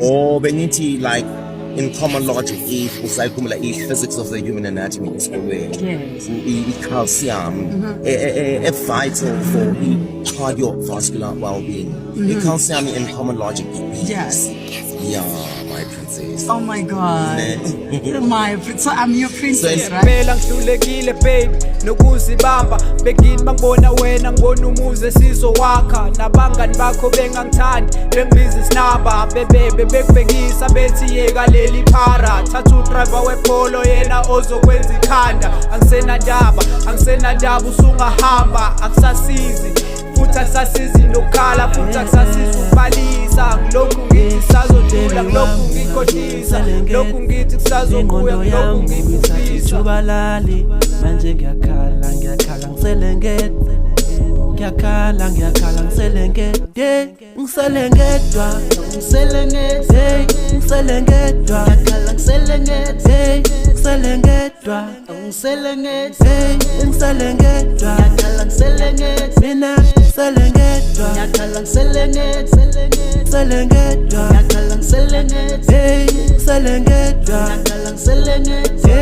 Or bengithi like in common logic, physics of the human anatomy is Yes. Calcium, a vital for cardiovascular well-being. Calcium in common logic. Yes. Yeah, my princess. Oh my God. My princess. So I'm your princess, right? Phela ngihlulekile baby nokuzibamba begini bangibona wena ngibona umuze sizowakha nabangani bakho bengangithandi bengibiza isinamba bebekubhekisa bethi yeka leli phara thatha udriver wepolo yena ozokwenza ikhanda angisenandaba usungahamba akusasizi futhi akusasizi nokukhala futhi akusasizi ukubalisa ngilokhu ngithi sazodlula ngilokhu ngikhohlisa lokhu ngithi kusazobuya ngilokhu ngikufisa jubalali manje ngiyakhala ngiselengedwa ngiyakhala ngiselengedwa ngiselengedwa ngiselengedwa mina ngiselengedwa ngiselengedwa